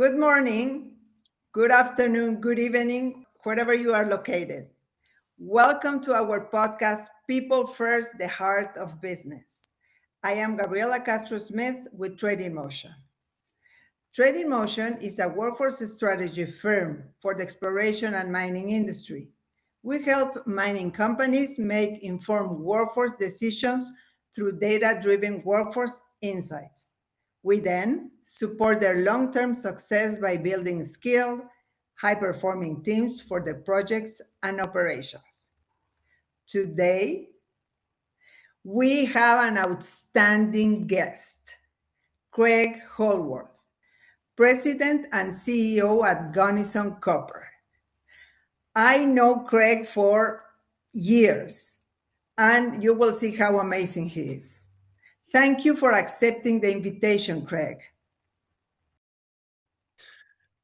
Good morning, good afternoon, good evening, wherever you are located. Welcome to our podcast, People First, the Heart of Business. I am Gabriela Castro-Smith with Trade in Motion. Trade in Motion is a workforce strategy firm for the exploration and mining industry. We help mining companies make informed workforce decisions through data-driven workforce insights. We then support their long-term success by building skilled, high-performing teams for their projects and operations. Today, we have an outstanding guest, Craig Hallworth, President and CEO at Gunnison Copper. I know Craig for years, and you will see how amazing he is. Thank you for accepting the invitation, Craig.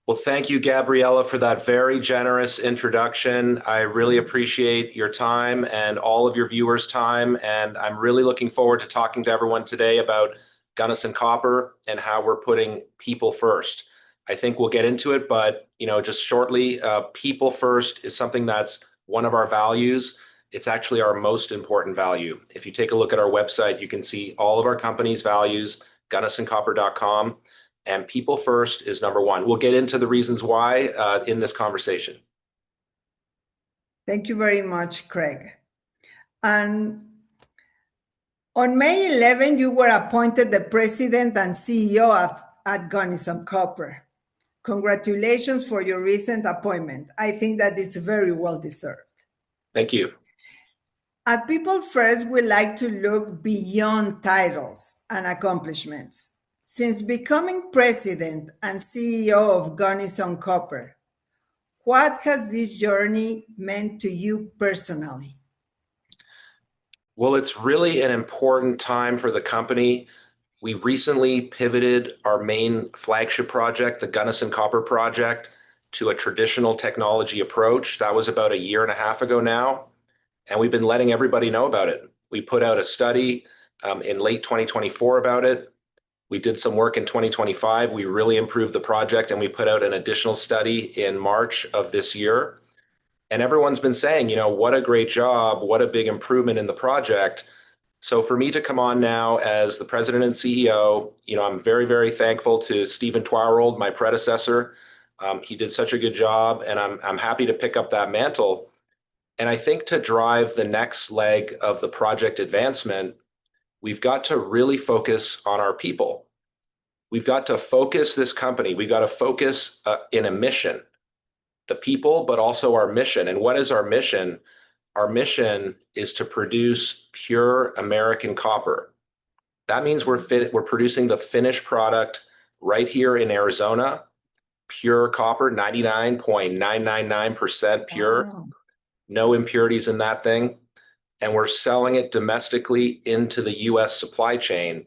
Well, thank you, Gabriela, for that very generous introduction. I really appreciate your time and all of your viewers' time, and I'm really looking forward to talking to everyone today about Gunnison Copper and how we're putting people first. I think we'll get into it, but just shortly, people first is something that's one of our values. It's actually our most important value. If you take a look at our website, you can see all of our company's values, GunnisonCopper.com, and people first is number one. We'll get into the reasons why in this conversation. Thank you very much, Craig. And on May 11, you were appointed the President and CEO at Gunnison Copper. Congratulations for your recent appointment. I think that it's very well deserved. Thank you. At People First, we like to look beyond titles and accomplishments. Since becoming President and CEO of Gunnison Copper, what has this journey meant to you personally? Well, it's really an important time for the company. We recently pivoted our main flagship project, the Gunnison Copper project, to a traditional technology approach. That was about a year and a half ago now. And we've been letting everybody know about it. We put out a study in late 2024 about it. We did some work in 2025. We really improved the project, and we put out an additional study in March of this year. And everyone's been saying, what a great job, what a big improvement in the project. So for me to come on now as the President and CEO, I'm very, very thankful to Stephen Twirold, my predecessor. He did such a good job, and I'm happy to pick up that mantle. And I think to drive the next leg of the project advancement, we've got to really focus on our people. We've got to focus this company. We've got to focus in a mission, the people, but also our mission. And what is our mission? Our mission is to produce pure American copper. That means we're producing the finished product right here in Arizona, pure copper, 99.999% pure. Wow. No impurities in that thing. And we're selling it domestically into the US supply chain.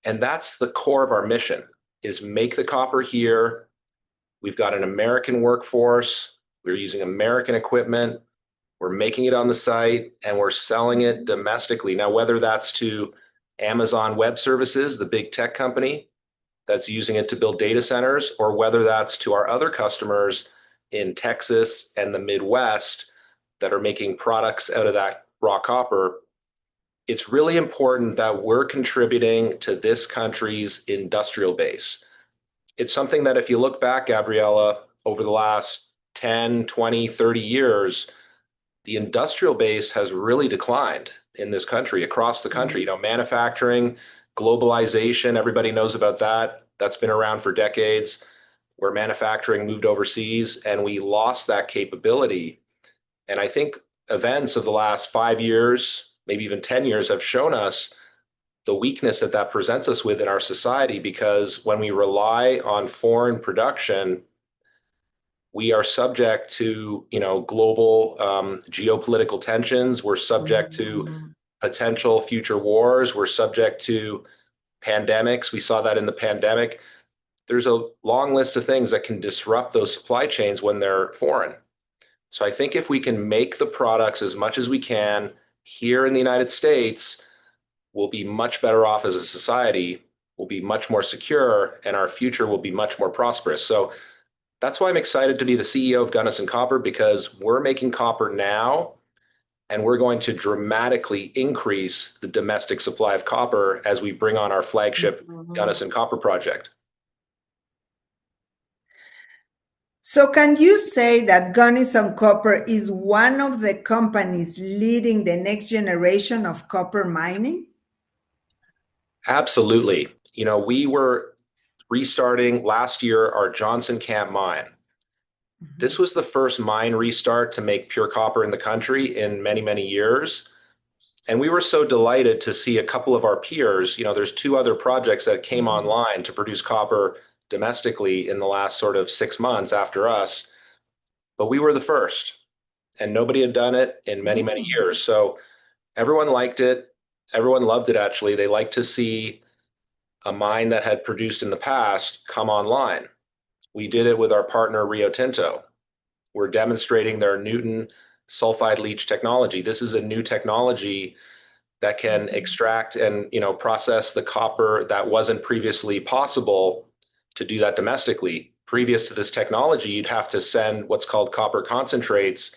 And that's the core of our mission, is make the copper here. We've got an American workforce. We're using American equipment. We're making it on the site, and we're selling it domestically. Now, whether that's to Amazon Web Services, the big tech company that's using it to build data centers, or whether that's to our other customers in Texas and the Midwest that are making products out of that raw copper, it's really important that we're contributing to this country's industrial base. It's something that if you look back, Gabriela, over the last 10, 20, 30 years, the industrial base has really declined in this country, across the country. Manufacturing, globalization, everybody knows about that. That's been around for decades, where manufacturing moved overseas, and we lost that capability. And I think events of the last 5 years, maybe even 10 years, have shown us the weakness that presents us with in our society, because when we rely on foreign production, we are subject to, global geopolitical tensions. We're subject to potential future wars. We're subject to pandemics. We saw that in the pandemic. There's a long list of things that can disrupt those supply chains when they're foreign. So I think if we can make the products as much as we can here in the United States, we'll be much better off as a society. will be much more secure, and our future will be much more prosperous. So that's why I'm excited to be the CEO of Gunnison Copper, because we're making copper now, and we're going to dramatically increase the domestic supply of copper as we bring on our flagship Gunnison Copper project. So can you say that Gunnison Copper is one of the companies leading the next generation of copper mining? Absolutely. We were restarting last year our Johnson Camp mine. This was the first mine restart to make pure copper in the country in many, many years. And we were so delighted to see a couple of our peers, there's two other projects that came online to produce copper domestically in the last sort of 6 months after us, but we were the first, and nobody had done it in many, many years. So everyone liked it. Everyone loved it, actually. They liked to see a mine that had produced in the past come online. We did it with our partner, Rio Tinto. We're demonstrating their Newton sulfide leach technology. This is a new technology that can extract and process the copper that wasn't previously possible to do that domestically. Previous to this technology, you'd have to send what's called copper concentrates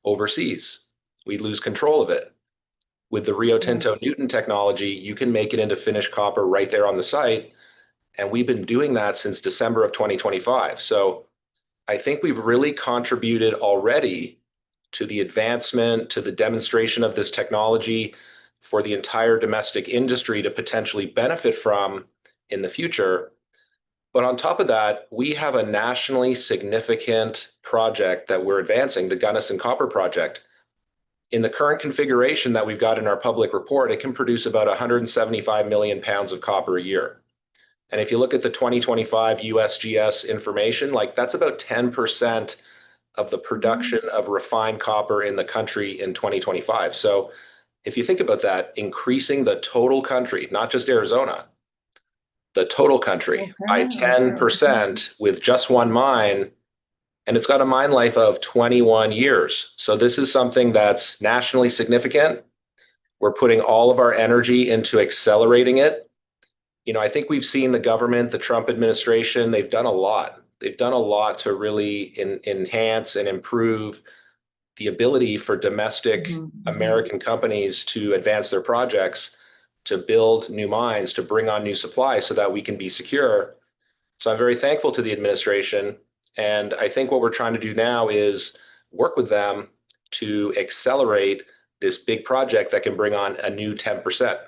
overseas. We'd lose control of it. With the Rio Tinto Newton technology, you can make it into finished copper right there on the site. And we've been doing that since December of 2025. So I think we've really contributed already to the advancement, to the demonstration of this technology for the entire domestic industry to potentially benefit from in the future. But on top of that, we have a nationally significant project that we're advancing, the Gunnison Copper Project. In the current configuration that we've got in our public report, it can produce about 175 million pounds of copper a year. And if you look at the 2025 USGS information, that's about 10% of the production of refined copper in the country in 2025. So if you think about that, increasing the total country, not just Arizona, the total country by 10% with just one mine, and it's got a mine life of 21 years. So this is something that's nationally significant. We're putting all of our energy into accelerating it. I think we've seen the government, the Trump administration, they've done a lot. They've done a lot to really enhance and improve the ability for domestic American companies to advance their projects, to build new mines, to bring on new supply so that we can be secure. So I'm very thankful to the administration. And I think what we're trying to do now is work with them to accelerate this big project that can bring on a new 10%.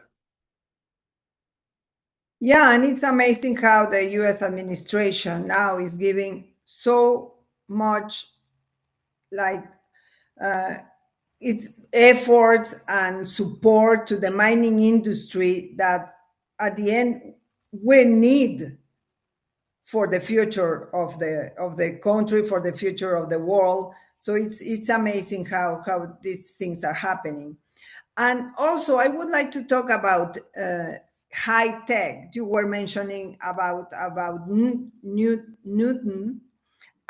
Yeah, and it's amazing how the US administration now is giving so much its efforts and support to the mining industry that at the end we need for the future of the country, for the future of the world. So it's amazing how these things are happening. And also, I would like to talk about high tech. You were mentioning about Newton,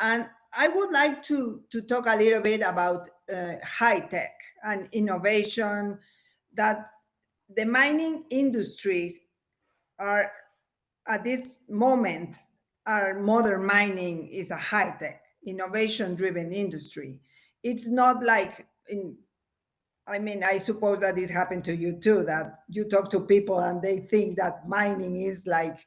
and I would like to talk a little bit about high tech and innovation, that the mining industries are at this moment, our modern mining is a high tech, innovation driven industry. It's not like I suppose that it happened to you too, that you talk to people and they think that mining is like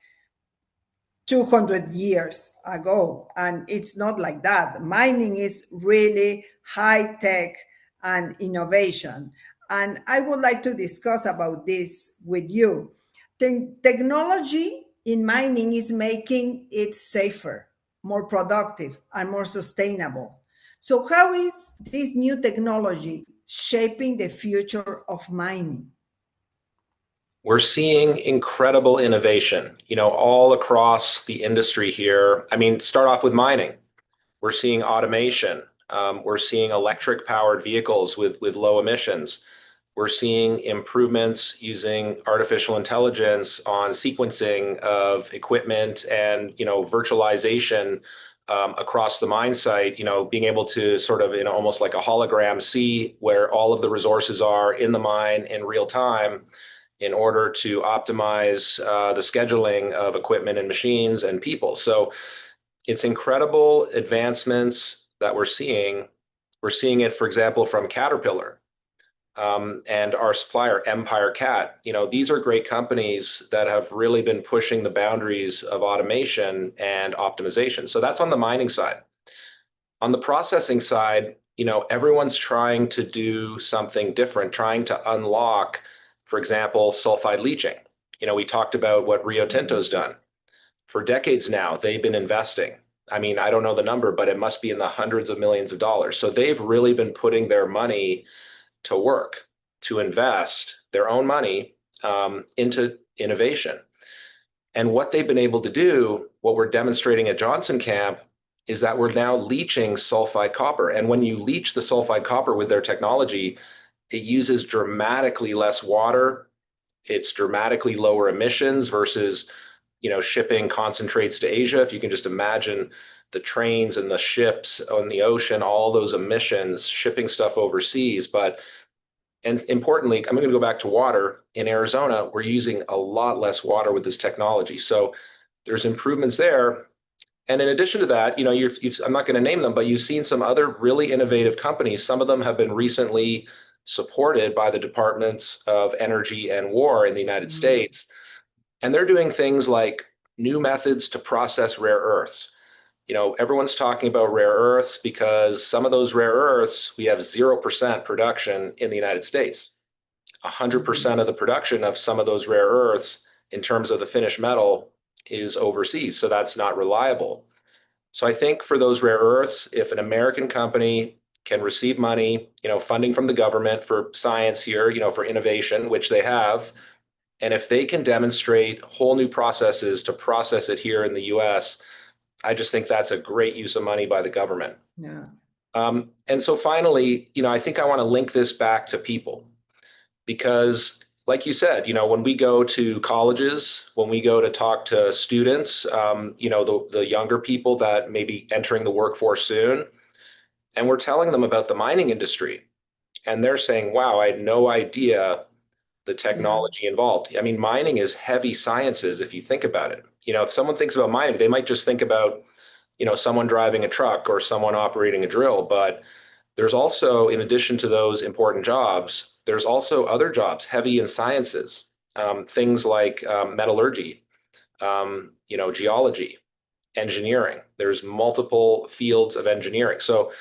200 years ago. And it's not like that. Mining is really high tech and innovation. And I would like to discuss about this with you. Technology in mining is making it safer, more productive, and more sustainable. So, how is this new technology shaping the future of mining? We're seeing incredible innovation, all across the industry here. Start off with mining. We're seeing automation. We're seeing electric powered vehicles with low emissions. We're seeing improvements using artificial intelligence on sequencing of equipment and, virtualization across the mine site, being able to sort of, almost like a hologram, see where all of the resources are in the mine in real time, in order to optimize the scheduling of equipment and machines and people. So it's incredible advancements that we're seeing. We're seeing it, for example, from Caterpillar and our supplier, Empire Cat. These are great companies that have really been pushing the boundaries of automation and optimization. So that's on the mining side. On the processing side, everyone's trying to do something different, trying to unlock, for example, sulfide leaching. We talked about what Rio Tinto's done. For decades now, they've been investing. I mean, I don't know the number, but it must be in the hundreds of millions of dollars. So they've really been putting their money to work, to invest their own money into innovation. And what they've been able to do, what we're demonstrating at Johnson Camp, is that we're now leaching sulfide copper. And when you leach the sulfide copper with their technology, it uses dramatically less water. It's dramatically lower emissions versus, shipping concentrates to Asia. If you can just imagine the trains and the ships on the ocean, all those emissions, shipping stuff overseas. And importantly, I'm going to go back to water. In Arizona, we're using a lot less water with this technology. So there's improvements there. And in addition to that, I'm not going to name them, but you've seen some other really innovative companies. Some of them have been recently supported by the Departments of Energy and War in the United States. And they're doing things like new methods to process rare earths. Everyone's talking about rare earths because some of those rare earths, we have 0% production in the United States. 100% of the production of some of those rare earths in terms of the finished metal is overseas. So that's not reliable. So I think for those rare earths, if an American company can receive money, funding from the government for science here, for innovation, which they have, and if they can demonstrate whole new processes to process it here in the US, I just think that's a great use of money by the government. Yeah. And so finally, I think I want to link this back to people because, like you said, when we go to colleges, when we go to talk to students, the younger people that may be entering the workforce soon, and we're telling them about the mining industry, and they're saying, wow, I had no idea the technology involved. I mean, mining is heavy sciences if you think about it. If someone thinks about mining, they might just think about, someone driving a truck or someone operating a drill. But there's also, in addition to those important jobs, there's also other jobs heavy in sciences, things like metallurgy, geology, engineering. There's multiple fields of engineering. So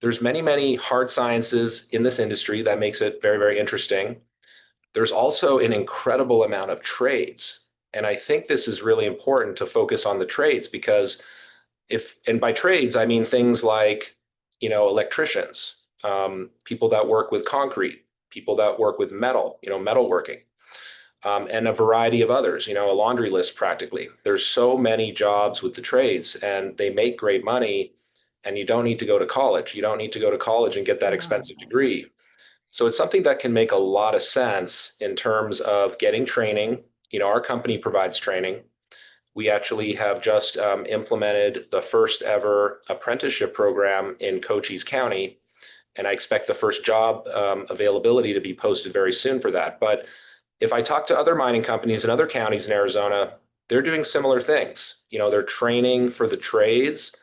there's many, many hard sciences in this industry that makes it very, very interesting. There's also an incredible amount of trades. And I think this is really important to focus on the trades because and by trades, I mean things like, electricians, people that work with concrete, people that work with metal, metalworking, and a variety of others, a laundry list practically. There's so many jobs with the trades and they make great money and you don't need to go to college. You don't need to go to college and get that expensive degree. So it's something that can make a lot of sense in terms of getting training. Our company provides training. We actually have just implemented the first ever apprenticeship program in Cochise County. And I expect the first job availability to be posted very soon for that. But if I talk to other mining companies in other counties in Arizona, they're doing similar things. They're training for the trades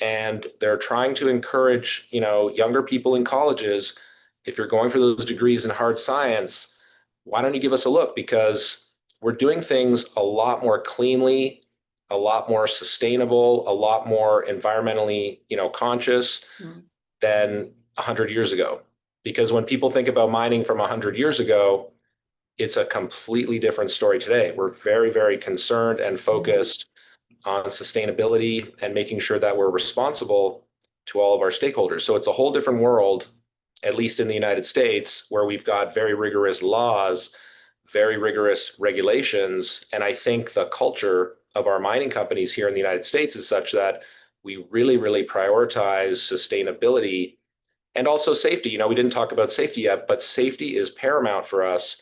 and they're trying to encourage, younger people in colleges. If you're going for those degrees in hard science, why don't you give us a look? Because we're doing things a lot more cleanly, a lot more sustainable, a lot more environmentally, conscious than 100 years ago. Because when people think about mining from 100 years ago, it's a completely different story today. We're very, very concerned and focused on sustainability and making sure that we're responsible to all of our stakeholders. So it's a whole different world, at least in the United States, where we've got very rigorous laws, very rigorous regulations. And I think the culture of our mining companies here in the United States is such that we really, really prioritize sustainability and also safety. We didn't talk about safety yet, but safety is paramount for us.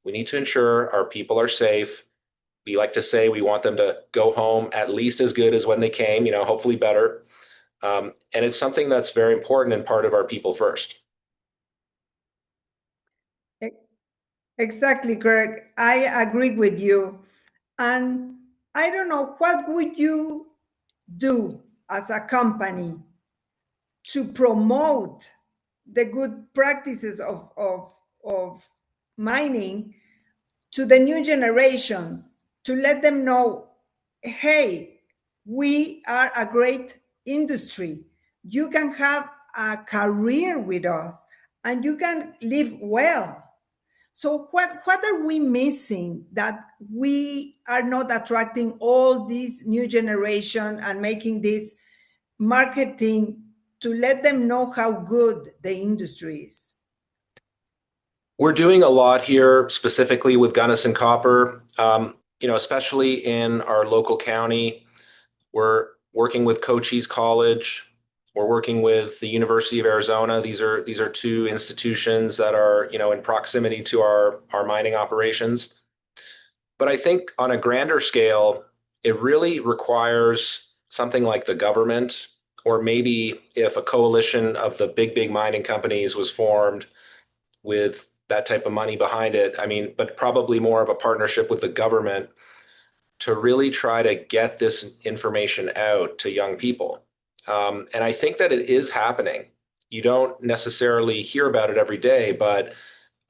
We need to ensure our people are safe. We like to say we want them to go home at least as good as when they came, hopefully better. And it's something that's very important and part of our people first. Exactly, Craig. I agree with you. And I don't know, what would you do as a company to promote the good practices of mining to the new generation, to let them know, hey, we are a great industry. You can have a career with us and you can live well. So what are we missing that we are not attracting all this new generation and making this marketing to let them know how good the industry is? We're doing a lot here, specifically with Gunnison Copper, especially in our local county. We're working with Cochise College. We're working with the University of Arizona. These are two institutions that are, in proximity to our mining operations. But I think on a grander scale, it really requires something like the government, or maybe if a coalition of the big mining companies was formed with that type of money behind it. I mean, but probably more of a partnership with the government to really try to get this information out to young people. And I think that it is happening. You don't necessarily hear about it every day, but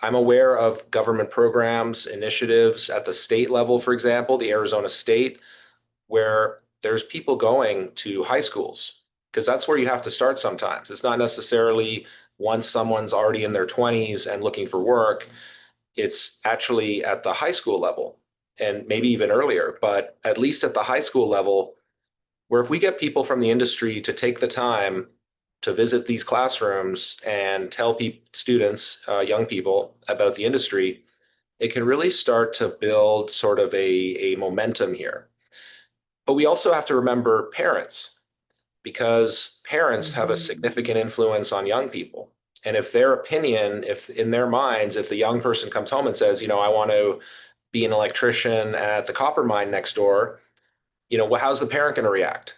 I'm aware of government programs, initiatives at the state level, for example, the Arizona state, where there's people going to high schools, because that's where you have to start sometimes. It's not necessarily once someone's already in their 20s and looking for work. It's actually at the high school level and maybe even earlier, but at least at the high school level, where if we get people from the industry to take the time to visit these classrooms and tell students, young people about the industry, it can really start to build sort of a momentum here. But we also have to remember parents, because parents have a significant influence on young people. And if their opinion, if in their minds, if the young person comes home and says, I want to be an electrician at the copper mine next door, how's the parent going to react?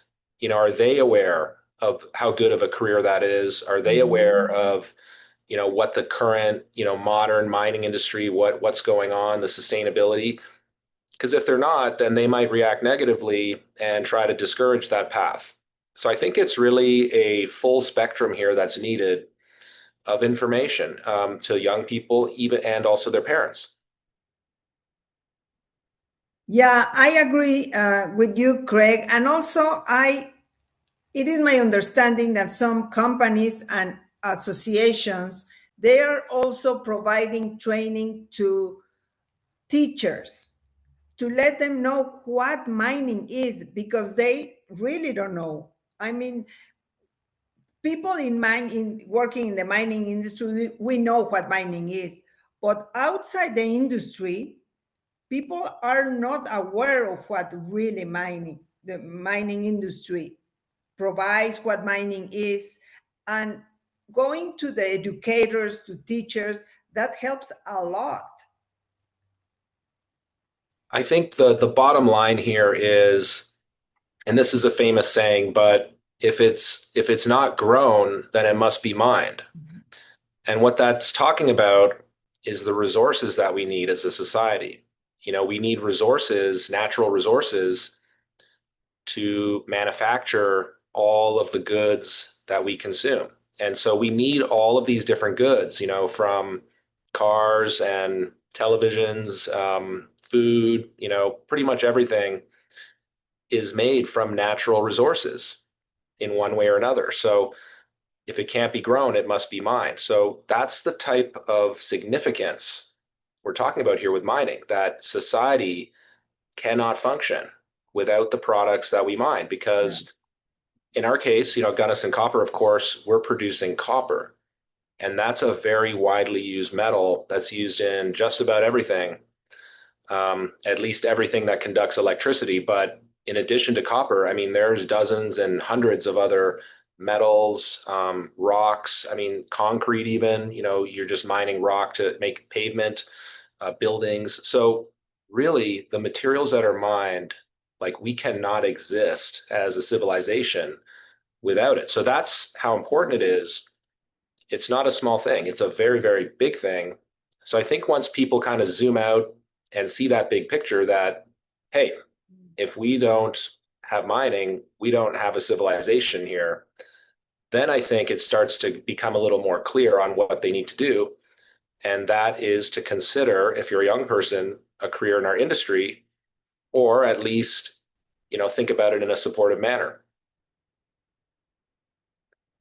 Are they aware of how good of a career that is? Are they aware of, what the current, modern mining industry, what's going on, the sustainability? Because if they're not, then they might react negatively and try to discourage that path. So I think it's really a full spectrum here that's needed of information to young people, even and also their parents. Yeah, I agree with you, Craig. And also, it is my understanding that some companies and associations, they are also providing training to teachers to let them know what mining is, because they really don't know. I mean, people in working in the mining industry, we know what mining is, but outside the industry, people are not aware of what really the mining industry provides, what mining is. And going to the educators, to teachers, that helps a lot. I think the bottom line here is, and this is a famous saying, but if it's not grown, then it must be mined. And what that's talking about is the resources that we need as a society. We need resources, natural resources, to manufacture all of the goods that we consume. And so we need all of these different goods, from cars and televisions, food, pretty much everything is made from natural resources in one way or another. So if it can't be grown, it must be mined. So that's the type of significance we're talking about here with mining, that society cannot function without the products that we mine. Because in our case, Gunnison Copper, of course, we're producing copper. And that's a very widely used metal that's used in just about everything, at least everything that conducts electricity. But in addition to copper, I mean, there's dozens and hundreds of other metals, rocks, I mean, concrete even, you're just mining rock to make pavement, buildings. So really, the materials that are mined, like, we cannot exist as a civilization without it. So that's how important it is. It's not a small thing. It's a very, very big thing. So I think once people kind of zoom out and see that big picture that, hey, if we don't have mining, we don't have a civilization here, then I think it starts to become a little more clear on what they need to do. And that is to consider, if you're a young person, a career in our industry, or at least, think about it in a supportive manner.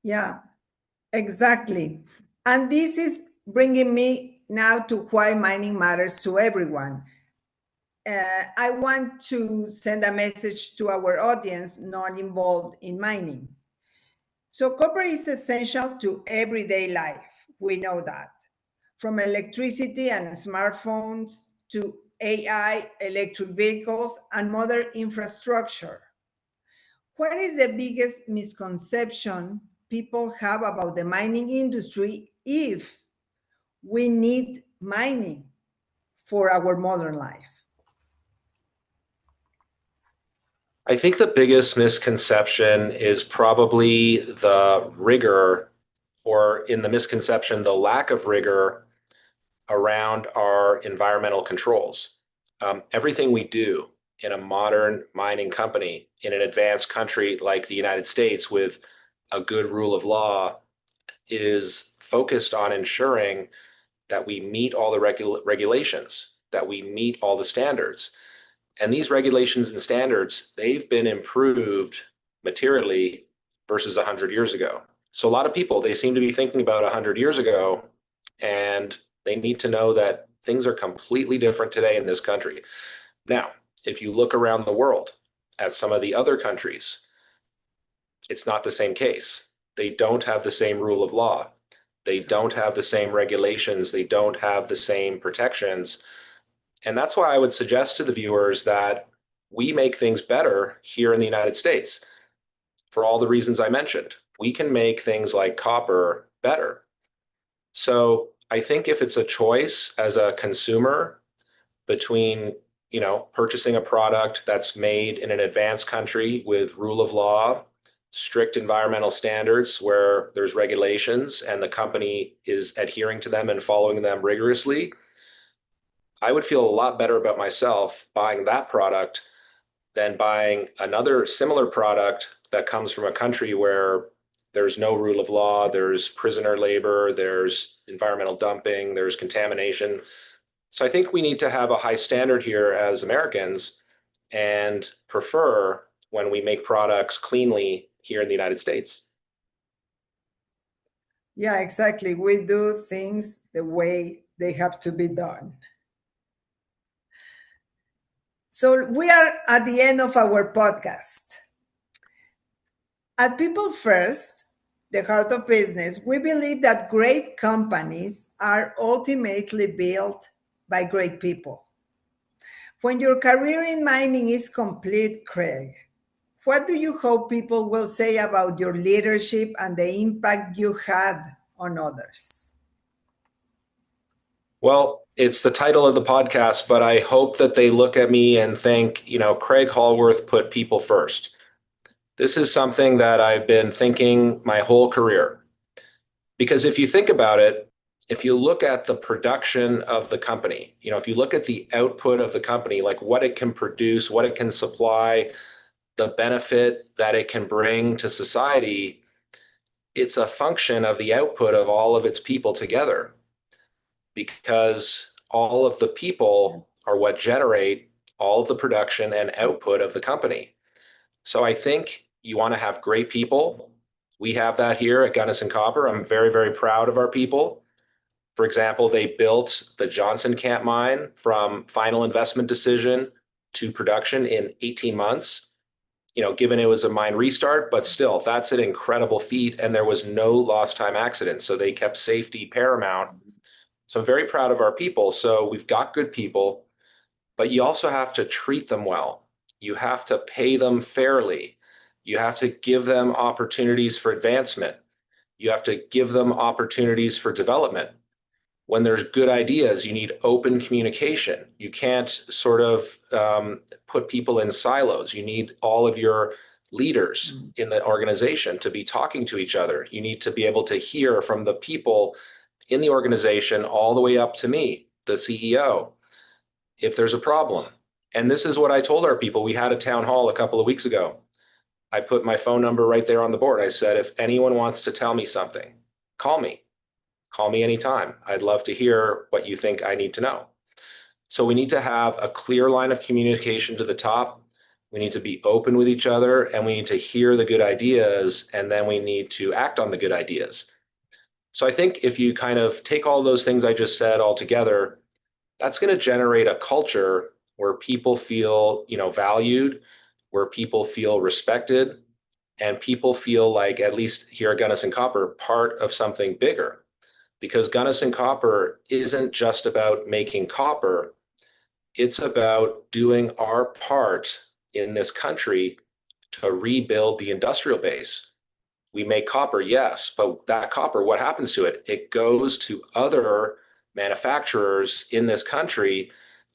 Yeah, exactly. And this is bringing me now to why mining matters to everyone. I want to send a message to our audience not involved in mining. So, copper is essential to everyday life. We know that. From electricity and smartphones to AI, electric vehicles, and modern infrastructure. What is the biggest misconception people have about the mining industry if we need mining for our modern life? I think the biggest misconception is probably the rigor, or in the misconception, the lack of rigor around our environmental controls. Everything we do in a modern mining company in an advanced country like the United States with a good rule of law is focused on ensuring that we meet all the regulations, that we meet all the standards. And these regulations and standards, they've been improved materially versus 100 years ago. So a lot of people, they seem to be thinking about 100 years ago, and they need to know that things are completely different today in this country. Now, if you look around the world at some of the other countries, it's not the same case. They don't have the same rule of law. They don't have the same regulations. They don't have the same protections. And that's why I would suggest to the viewers that we make things better here in the United States for all the reasons I mentioned. We can make things like copper better. So I think if it's a choice as a consumer between, purchasing a product that's made in an advanced country with rule of law, strict environmental standards where there's regulations and the company is adhering to them and following them rigorously, I would feel a lot better about myself buying that product than buying another similar product that comes from a country where there's no rule of law, there's prisoner labor, there's environmental dumping, there's contamination. So I think we need to have a high standard here as Americans and prefer when we make products cleanly here in the United States. Yeah, exactly. We do things the way they have to be done. So we are at the end of our podcast. At People First, the heart of business, we believe that great companies are ultimately built by great people. When your career in mining is complete, Craig, what do you hope people will say about your leadership and the impact you had on others? Well, it's the title of the podcast, but I hope that they look at me and think, Craig Hallworth put people first. This is something that I've been thinking my whole career. Because if you think about it, if you look at the production of the company, if you look at the output of the company, like what it can produce, what it can supply, the benefit that it can bring to society, it's a function of the output of all of its people together. Because all of the people are what generate all of the production and output of the company. So I think you want to have great people. We have that here at Gunnison Copper. I'm very, very proud of our people. For example, they built the Johnson Camp mine from final investment decision to production in 18 months. Given it was a mine restart, but still, that's an incredible feat. And there was no lost time accidents. So they kept safety paramount. So I'm very proud of our people. So we've got good people, but you also have to treat them well. You have to pay them fairly. You have to give them opportunities for advancement. You have to give them opportunities for development. When there's good ideas, you need open communication. You can't sort of put people in silos. You need all of your leaders in the organization to be talking to each other. You need to be able to hear from the people in the organization all the way up to me, the CEO, if there's a problem. And this is what I told our people. We had a town hall a couple of weeks ago. I put my phone number right there on the board. I said, if anyone wants to tell me something, call me. Call me anytime. I'd love to hear what you think I need to know. So we need to have a clear line of communication to the top. We need to be open with each other, and we need to hear the good ideas, and then we need to act on the good ideas. So I think if you kind of take all those things I just said all together, that's going to generate a culture where people feel, valued, where people feel respected, and people feel like, at least here at Gunnison Copper, part of something bigger. Because Gunnison Copper isn't just about making copper, it's about doing our part in this country to rebuild the industrial base. We make copper, yes, but that copper, what happens to it? It goes to other manufacturers in this country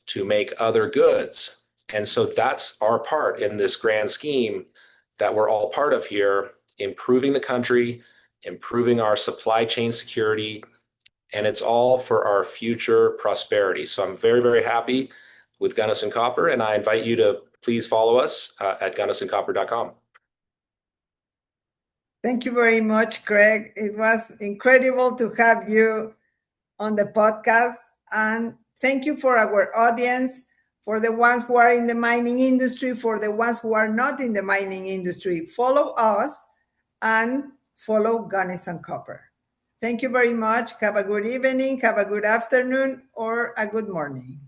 to make other goods. And so that's our part in this grand scheme that we're all part of here, improving the country, improving our supply chain security, and it's all for our future prosperity. So I'm very, very happy with Gunnison Copper, and I invite you to please follow us at GunnisonCopper.com. Thank you very much, Craig. It was incredible to have you on the podcast. And thank you for our audience, for the ones who are in the mining industry, for the ones who are not in the mining industry. Follow us and follow Gunnison Copper. Thank you very much. Have a good evening, have a good afternoon, or a good morning.